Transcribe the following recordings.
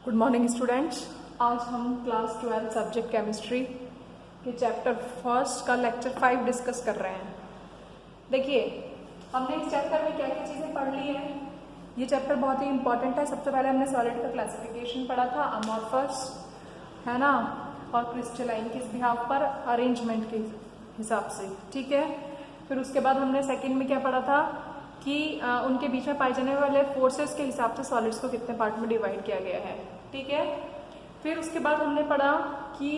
Good morning students. आज हम class 12 subject chemistry के चैप्टर फर्स्ट का लेक्चर 5 डिस्कस कर रहे हैं। देखिए, हमने इस चैप्टर में क्या क्या चीज़ें पढ़ ली है। ये चैप्टर बहुत ही इंपॉर्टेंट है। सबसे पहले हमने सॉलिड का क्लासिफिकेशन पढ़ा था, अमॉर्फस है ना, और क्रिस्टलाइन किस बिहाफ पर, अरेंजमेंट के हिसाब से, ठीक है। फिर उसके बाद हमने सेकेंड में क्या पढ़ा था कि उनके बीच में पाए जाने वाले फोर्सेस के हिसाब से सॉलिड्स को कितने पार्ट में डिवाइड किया गया है, ठीक है। फिर उसके बाद हमने पढ़ा कि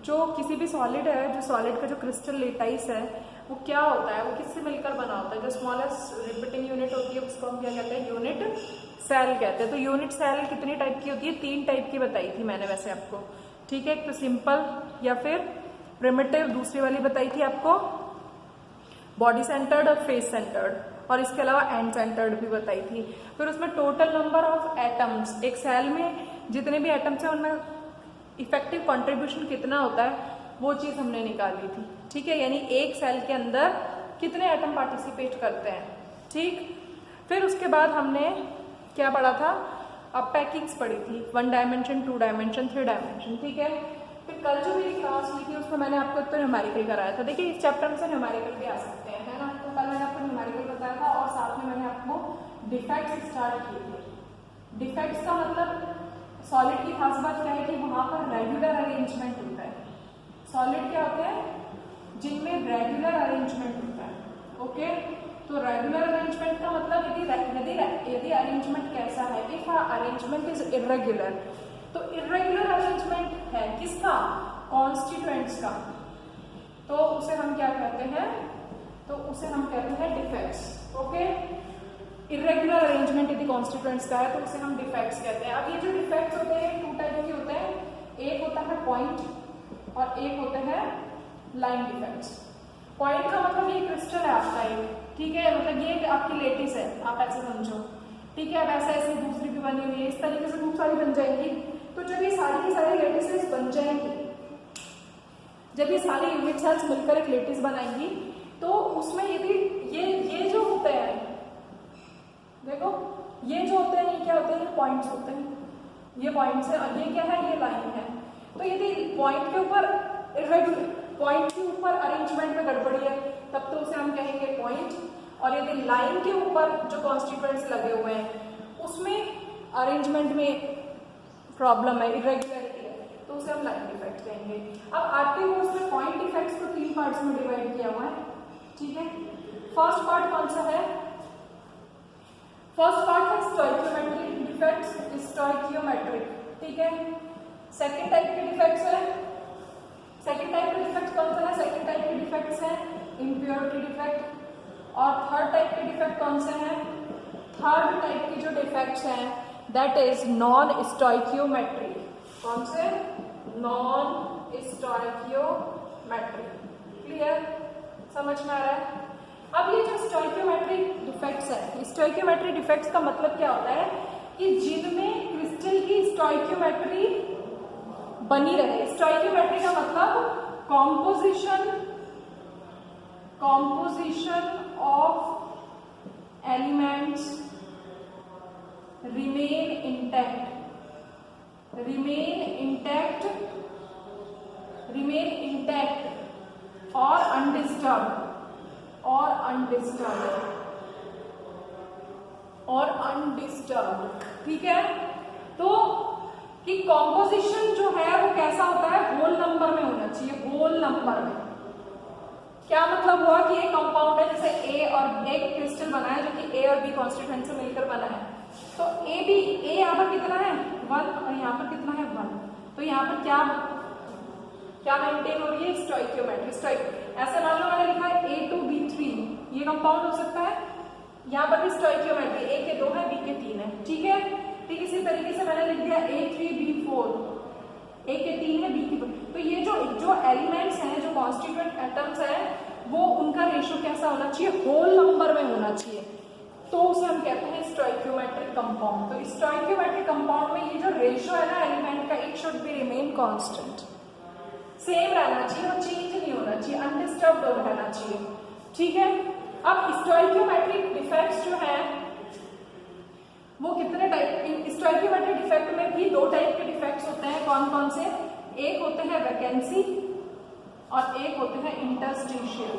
जो किसी भी सॉलिड है, जो सॉलिड का जो क्रिस्टल लेटाइस है वो क्या होता है, वो किससे मिलकर बना होता है। जो स्मॉलेस्ट रिपीटिंग यूनिट होती है उसको हम क्या कहते हैं, यूनिट सेल कहते हैं। तो यूनिट सेल कितनी टाइप की होती है, 3 टाइप की बताई थी मैंने वैसे आपको, ठीक है। एक तो सिंपल या फिर प्रिमिटिव, दूसरी वाली बताई थी आपको बॉडी सेंटर्ड और फेस सेंटर्ड, और इसके अलावा एंड सेंटर्ड भी बताई थी। फिर उसमें टोटल नंबर ऑफ एटम्स, एक सेल में जितने भी एटम्स हैं उनमें इफेक्टिव कंट्रीब्यूशन कितना होता है वो चीज़ हमने निकाली थी, ठीक है। यानी एक सेल के अंदर कितने एटम पार्टिसिपेट करते हैं, ठीक। फिर उसके बाद हमने क्या पढ़ा था, अब पैकिंग्स पढ़ी थी, 1 डायमेंशन, 2 डायमेंशन, 3 डायमेंशन, ठीक है। फिर कल जो मेरी क्लास हुई थी उसमें मैंने आपको एक तो न्यूमेरिकल कराया था। देखिए, इस चैप्टर में से न्यूमेरिकल भी आ सकते हैं, है ना। तो कल मैंने आपको न्यूमेरिकल बताया था और साथ में मैंने आपको डिफेक्ट्स स्टार्ट किए थे। डिफेक्ट्स का मतलब सॉलिड की खास बात क्या है कि वहां पर रेगुलर अरेंजमेंट होता है। सॉलिड क्या होते हैं, जिनमें रेगुलर अरेंजमेंट होता है, ओके। तो रेगुलर अरेंजमेंट का मतलब यदि अरेंजमेंट कैसा है, इफ अरेंजमेंट इज इरेगुलर, तो इरेगुलर अरेंजमेंट है किसका, कॉन्स्टिट्यूएंट्स का, तो उसे हम क्या कहते हैं, तो उसे हम कहते हैं डिफेक्ट्स, ओके। इरेगुलर अरेंजमेंट यदि कॉन्स्टिट्यूएंट्स का है तो उसे हम डिफेक्ट्स कहते हैं। अब ये जो डिफेक्ट्स होते हैं 2 टाइप के होते हैं, एक होता है पॉइंट और एक होते हैं लाइन डिफेक्ट्स। पॉइंट का मतलब ये क्रिस्टल है आपका एक, ठीक है, मतलब ये आपकी लेटिस है, आप ऐसे समझो, ठीक है। अब ऐसे ऐसे दूसरी भी बनी हुई है, इस तरीके से खूब सारी बन जाएंगी। तो जब ये सारी की सारी लेटिसेस बन जाएंगी, जब ये सारी यूनिट सेल्स मिलकर एक लेटिस बनाएंगी, तो उसमें यदि ये जो होते हैं, देखो ये जो होते हैं, ये क्या होते हैं, ये पॉइंट्स होते हैं, ये पॉइंट्स है, और ये क्या है, ये लाइन है। तो यदि पॉइंट के ऊपर पॉइंट के ऊपर अरेंजमेंट में गड़बड़ी है तब तो उसे हम कहेंगे पॉइंट, और यदि लाइन के ऊपर जो कॉन्स्टिट्यूएंट्स लगे हुए हैं उसमें अरेंजमेंट में प्रॉब्लम है, इरेगुलरिटी है, तो उसे हम लाइन डिफेक्ट कहेंगे। अब आपके कोर्स में पॉइंट डिफेक्ट्स को 3 पार्ट्स में डिवाइड किया हुआ है, ठीक है। फर्स्ट पार्ट कौन सा है, फर्स्ट पार्ट है स्टोइकियोमेट्रिक डिफेक्ट्स, स्टोइकियोमेट्रिक, ठीक है। सेकंड टाइप के डिफेक्ट्स है, सेकंड टाइप के डिफेक्ट्स कौन सा है, सेकंड टाइप के डिफेक्ट्स है इम्प्योरिटी डिफेक्ट, और थर्ड टाइप के डिफेक्ट कौन से हैं, थर्ड टाइप के जो डिफेक्ट्स हैं दैट इज नॉन स्टोइकियोमेट्रिक। कौन से, नॉन स्टोइकियोमेट्रिक, क्लियर, समझ में आ रहा है। अब ये जो स्टोइकियोमेट्रिक डिफेक्ट्स है, स्टोइकियोमेट्रिक डिफेक्ट्स का मतलब क्या होता है कि जिनमें क्रिस्टल की स्टोइकियोमेट्री बनी रहे। स्टोइकियोमेट्री का मतलब composition of elements remain intact or undisturbed, ठीक है। तो कि कॉम्पोजिशन जो है वो कैसा होता है, होल नंबर में होना चाहिए, होल नंबर में। क्या मतलब हुआ कि एक कंपाउंड है, जैसे ए और एक क्रिस्टल बना है जो कि ए और बी कॉन्स्टिट्यूएंट से मिलकर बना है, तो ए यहाँ पर कितना है 1 और यहाँ पर कितना है 1, तो यहाँ पर क्या मेंटेन हो रही है, स्टोइकियोमेट्री। ऐसे मान लो मैंने लिखा है A2B3, ये कंपाउंड हो सकता है, यहाँ पर भी स्टोइकियोमेट्री, ए के 2 है, बी के 3 है, ठीक है। ठीक इसी तरीके से मैंने लिख दिया A3B4, ए के 3 है, बी के 2। तो ये जो एलिमेंट्स हैं, जो कॉन्स्टिट्यूएंट एटम्स हैं, वो उनका रेशियो कैसा होना चाहिए, होल नंबर में होना चाहिए, तो उसे हम कहते हैं स्टोइकियोमेट्रिक कंपाउंड। तो स्टोइकियोमेट्रिक कंपाउंड में ये जो रेशियो है ना एलिमेंट का, it should be remain constant, same रहना चाहिए और चेंज नहीं होना चाहिए, अनडिस्टर्ब्ड रहना चाहिए, ठीक है। अब स्टोइकियोमेट्रिक डिफेक्ट्स जो है वो कितने टाइप, स्टोइकियोमेट्रिक डिफेक्ट में भी दो टाइप के डिफेक्ट्स होते हैं। कौन कौन से? एक होते हैं वैकेंसी और एक होते हैं इंटरस्टिशियल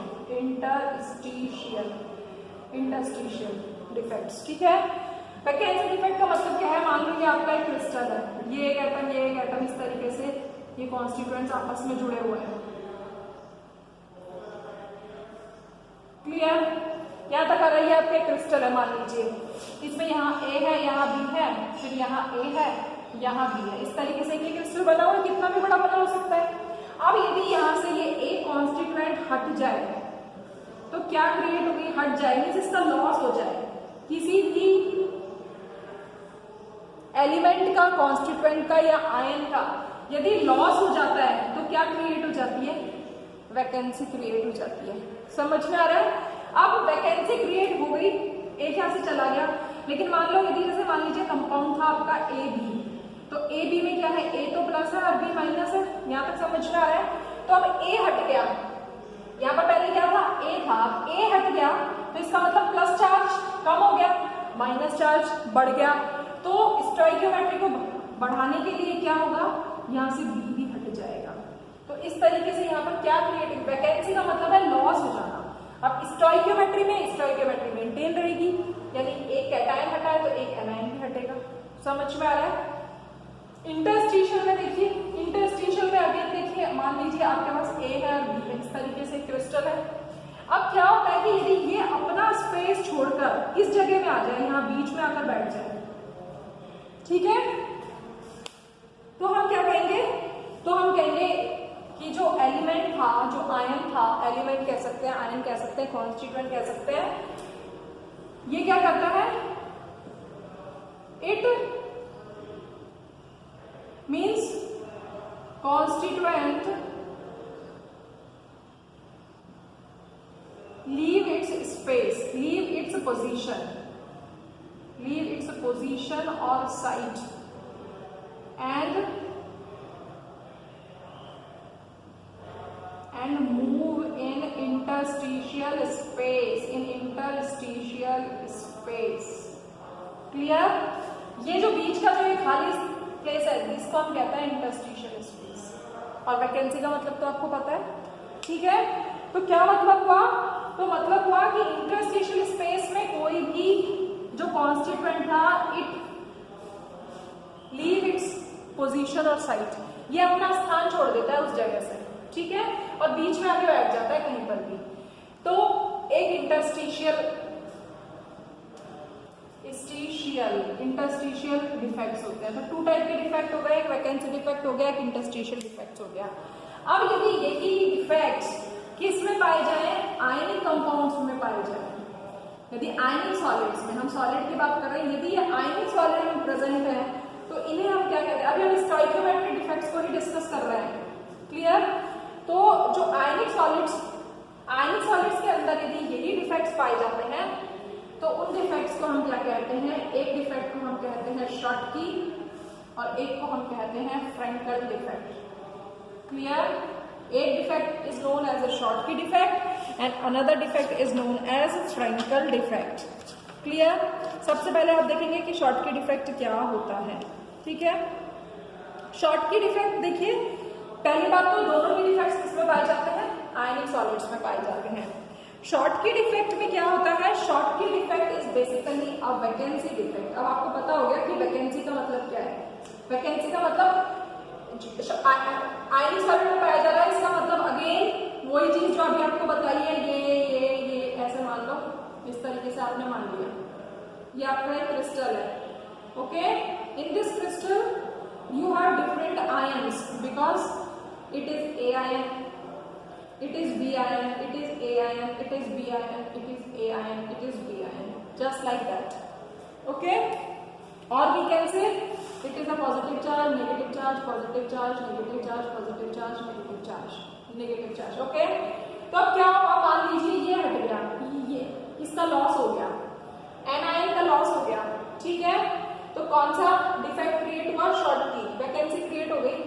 डिफेक्ट्स। ठीक है, वैकेंसी डिफेक्ट का मतलब क्या है? मान लो ये आपका एक क्रिस्टल है, ये एक एटम इस तरीके से ये कॉन्स्टिट्यूएंट्स आपस में जुड़े हुए हैं। क्लियर? यहाँ तक आ रही है आपके क्रिस्टल है, मान लीजिए इसमें यहाँ ए है, यहाँ बी है, फिर यहाँ ए है, यहाँ बी है, इस तरीके से ये क्रिस्टल बना हुआ है, कितना भी बड़ा बना हो सकता है। अब यदि यहाँ से ये ए कॉन्स्टिट्यूएंट हट जाए तो क्या क्रिएट होगी? हट जाए मींस इसका लॉस हो जाए। किसी भी एलिमेंट का, कॉन्स्टिट्यूएंट का या आयन का यदि लॉस हो जाता है तो क्या क्रिएट हो जाती है? वैकेंसी क्रिएट हो जाती है। समझ में आ रहा है? अब वैकेंसी क्रिएट हो गई, एक यहां से चला गया, लेकिन मान लो यदि जैसे मान लीजिए कंपाउंड था आपका ए बी, तो ए बी में क्या है? ए तो प्लस है और बी माइनस है। यहां तक समझ में आ रहा है? तो अब ए हट गया, यहाँ पर पहले क्या था? ए था, अब ए हट गया तो इसका मतलब प्लस चार्ज कम हो गया, माइनस चार्ज बढ़ गया। तो स्टोइकियोमेट्री को बढ़ाने के लिए क्या होगा? यहाँ से बी भी हट जाएगा। तो इस तरीके से यहाँ पर क्या क्रिएट? वैकेंसी का मतलब है लॉस हो जाना। अब स्टोइकियोमेट्री में मेंटेन रहेगी, यानी एक कैटायन हटा है तो एक एनायन भी हटेगा। समझ में आ रहा है? इंटरस्टिशियल में देखिए, इंटरस्टिशियल में अगेन देखिए, मान लीजिए आपके पास ए है और बी है, इस तरीके से क्रिस्टल है। अब क्या होता है कि यदि ये अपना स्पेस छोड़कर इस जगह में आ जाए, यहाँ बीच में आकर बैठ जाए, ठीक है, तो हम क्या कहेंगे? तो हम कहेंगे कि जो एलिमेंट था, जो आयन था, एलिमेंट कह सकते हैं, आयन कह सकते हैं, कॉन्स्टिट्यूएंट कह सकते हैं, ये क्या करता है? It means constituent leave its space, leave its position or site and move in interstitial space, clear? ये जो बीच का जो ये खाली प्लेस है इसको हम कहते हैं इंटरस्टिशियल स्पेस। और वैकेंसी का मतलब तो आपको पता है, ठीक है? तो क्या मतलब हुआ? तो मतलब हुआ कि इंटरस्टिशियल स्पेस में कोई भी जो कॉन्स्टिट्यूएंट था, इट लीव इट्स पोजीशन और साइट, ये अपना स्थान छोड़ देता है उस जगह से, ठीक है, और बीच में आके बैठ जाता है कहीं पर भी। तो एक इंटरस्टिशियल डिफेक्ट्स होते हैं। तो टू टाइप के डिफेक्ट हो गए, एक वैकेंसी डिफेक्ट हो गया, एक इंटरस्टिशियल डिफेक्ट्स हो गया। अब यदि यही डिफेक्ट्स किस में पाए जाए? आयनिक कंपाउंड्स में पाए जाए। यदि आयनिक सॉलिड्स में, हम सॉलिड की बात कर रहे हैं, यदि ये आयनिक सॉलिड में प्रेजेंट है तो इन्हें हम क्या कहते हैं? अभी हम स्टोइकियोमेट्रिक डिफेक्ट्स को ही डिस्कस कर रहे हैं, क्लियर? तो जो आयनिक सॉलिड्स के अंदर यदि यही डिफेक्ट्स पाए जाते हैं तो उन डिफेक्ट्स को हम क्या कहते हैं? एक डिफेक्ट को हम कहते हैं शॉटकी और एक को हम कहते हैं फ्रेंकल डिफेक्ट, क्लियर? एक defect is known as a Schottky defect and another defect is known as Frenkel defect, clear? सबसे पहले आप देखेंगे कि शॉटकी डिफेक्ट क्या होता है, ठीक है? शॉटकी डिफेक्ट देखिए, पहली बात तो दोनों ही डिफेक्ट्स किसमें पाए जाते हैं? आयनिक सॉलिड्स में पाए जाते हैं। शॉटकी डिफेक्ट में क्या होता है? Schottky defect is basically a vacancy defect. अब आपको पता हो गया कि वैकेंसी का मतलब क्या है। वैकेंसी का मतलब आयनिक सॉलिड में पाया जा रहा है, इसका मतलब अगेन वही चीज जो अभी आपको बताई है, ये ऐसे मान लो, इस तरीके से आपने मान लिया, ये आपका एक क्रिस्टल है, okay? In this crystal you have different ions because it is A ion, it is B ion, it is A ion, it is B ion, it is A ion, it is B ion, just like that, okay? Or we can say it is a positive charge, negative charge, positive charge, negative charge, positive charge, negative charge, negative charge, okay? तो अब क्या हुआ? मान लीजिए ये हट गया, ये इसका लॉस हो गया, एनायन का लॉस हो गया, ठीक है? तो कौन सा डिफेक्ट क्रिएट हुआ? शॉटकी, वैकेंसी क्रिएट हो गई।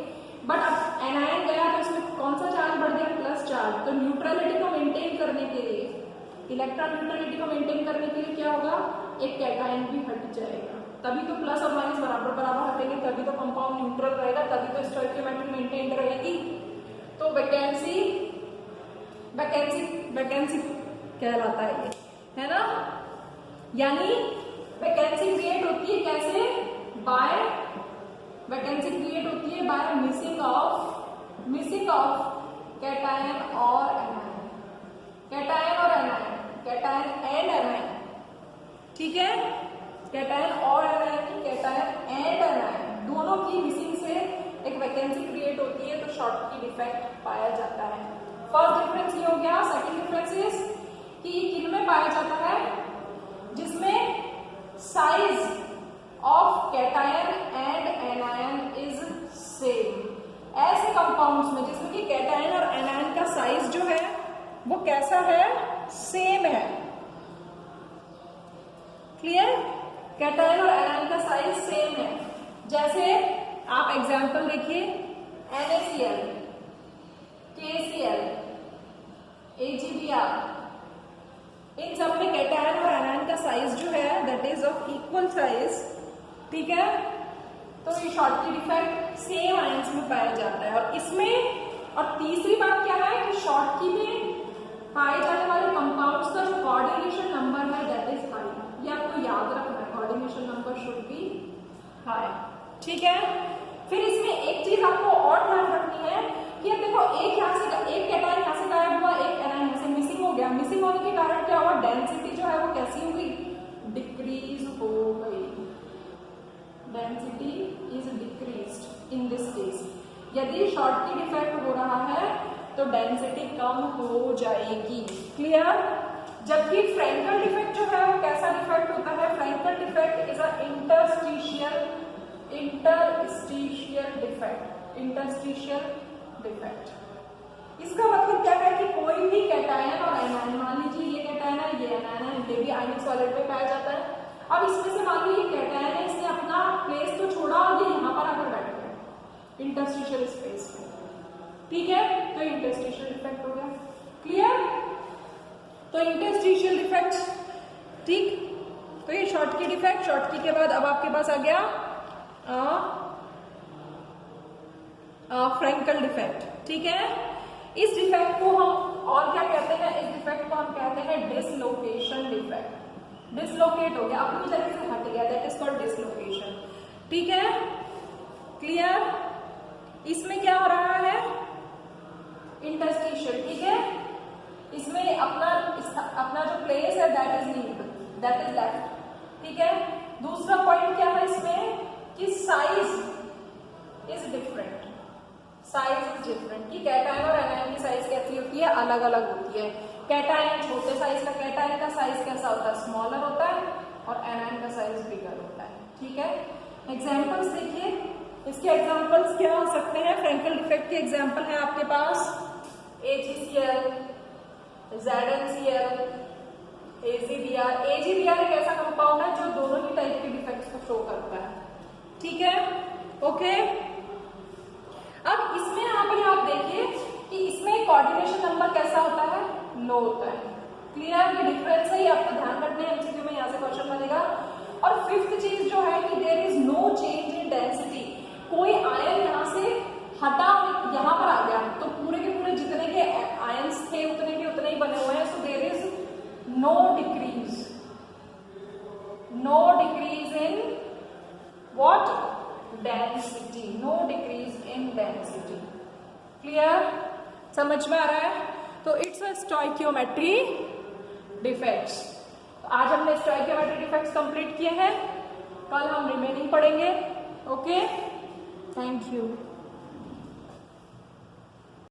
बट अब एनायन गया तो इसमें कौन सा चार्ज बढ़ गया? Plus charge. तो न्यूट्रलिटी को मेंटेन करने के लिए, इलेक्ट्रॉन न्यूट्रलिटी को मेंटेन करने के लिए क्या होगा? एक कैटायन भी हट जाएगा, तभी तो प्लस और माइनस बराबर बराबर हटेंगे, तभी तो कंपाउंड न्यूट्रल रहेगा, तभी तो स्टोइकियोमेट्री मेंटेन रहेगी। तो वैकेंसी कहलाता है ये, है ना। यानी वैकेंसी क्रिएट होती है कैसे? वैकेंसी क्रिएट होती है बाय मिसिंग ऑफ कैटायन और एनायन, कैटायन एंड एनायन, ठीक है। कैटायन और एनायन, कैटायन एंड एनायन दोनों की मिसिंग से एक वैकेंसी क्रिएट होती है, तो शॉर्टकी डिफेक्ट पाया जाता है। फर्स्ट डिफरेंस ये हो गया। सेकंड डिफरेंस इज कि किन में पाया जाता है? जिसमें size of cation and anion is same. ऐसे कंपाउंड्स में जिसमें कि कैटायन और एनायन का साइज जो है वो कैसा है? सेम है। क्लियर? कैटायन और एनायन का साइज सेम है। जैसे आप एग्जांपल देखिए, NaCl, KCl, AgBr, इन सब में कैटायन और एनायन का साइज जो है that is of equal size, ठीक है। तो ये शॉर्टकी डिफेक्ट सेम आयंस में पाया जाता है। और इसमें और तीसरी बात क्या है कि शॉर्टकी में पाए जाने वाले कंपाउंड्स का जो कोऑर्डिनेशन नंबर है दैट इज हाई। ये आपको याद रखना है, coordination number should be high, ठीक है। फिर इसमें एक चीज आपको और ध्यान रखनी है कि अब देखो एक कैटायन यहाँ से गायब हुआ, एक एनायन यहाँ से मिसिंग हो गया। मिसिंग होने के कारण क्या हुआ? डेंसिटी जो है वो कैसी हो गई? डिक्रीज हो गई। Density is decreased in this case. यदि शॉर्टकी डिफेक्ट हो रहा है तो डेंसिटी कम हो जाएगी। क्लियर? जबकि फ्रैंकल डिफेक्ट जो है वो कैसा डिफेक्ट होता है? Frenkel defect is a interstitial defect. इसका मतलब क्या है कि कोई भी कैटायन और एनायन, मान लीजिए ये कैटायन है, ये एनायन है, ये भी आयनिक सॉलिड में पाया जाता है। अब इसमें से मान लीजिए कैटायन है, इसने अपना प्लेस तो छोड़ा और ये यहाँ पर आकर बैठ गया इंटरस्टिशियल स्पेस में, ठीक है। तो इंटरस्टिशियल डिफेक्ट हो गया। क्लियर? तो इंटरस्टिशियल डिफेक्ट, ठीक। तो ये शॉर्टकी डिफेक्ट। शॉर्टकी के बाद अब आपके पास आ गया फ्रैंकल डिफेक्ट, ठीक है। इस डिफेक्ट को हम और क्या कहते हैं? इस डिफेक्ट को हम कहते हैं डिसलोकेशन डिफेक्ट। डिसलोकेट हो गया, अपनी जगह से हट गया, दैट इज कॉल्ड डिसलोकेशन, ठीक है। क्लियर? इसमें क्या हो रहा है? इंटरस्टिशियल, ठीक है। इसमें अपना जो प्लेस है दैट इज लेफ्ट, ठीक है। दूसरा पॉइंट क्या है इसमें कि साइज इज डिफरेंट। कि कैटायन और एनायन की साइज कैसी होती है? अलग अलग होती है। कैटायन छोटे साइज का, कैटायन का साइज कैसा होता है? स्मॉलर होता है, और एनायन का साइज बिगर होता है, ठीक है। एग्जाम्पल्स देखिए, इसके एग्जाम्पल्स क्या हो सकते हैं? फ्रैंकल डिफेक्ट के एग्जाम्पल है आपके पास AgCl, ZnCl, AgBr। AgBr एक ऐसा कंपाउंड है जो दोनों ही टाइप के डिफेक्ट्स को शो करता है, ठीक है। ओके, अब इसमें आप देखिए कि इसमें कोऑर्डिनेशन नंबर कैसा होता है? लो होता है। क्लियर? ये डिफरेंस है, ये आपको ध्यान रखना है, MCQ में यहाँ से क्वेश्चन बनेगा। और फिफ्थ चीज जो है कि there is no change in density. कोई आयन यहाँ से हटा और यहाँ पर आ गया तो पूरे के पूरे जितने के आयन्स थे उतने के उतने ही बने हुए हैं। So there is no decrease in what? Density. No decrease in density. Clear? समझ में आ रहा है? तो इट्स अ स्टोइकियोमेट्री डिफेक्ट्स। आज हमने स्टोइकियोमेट्री डिफेक्ट्स कंप्लीट किए हैं, कल हम रिमेनिंग पढ़ेंगे। Okay, thank you.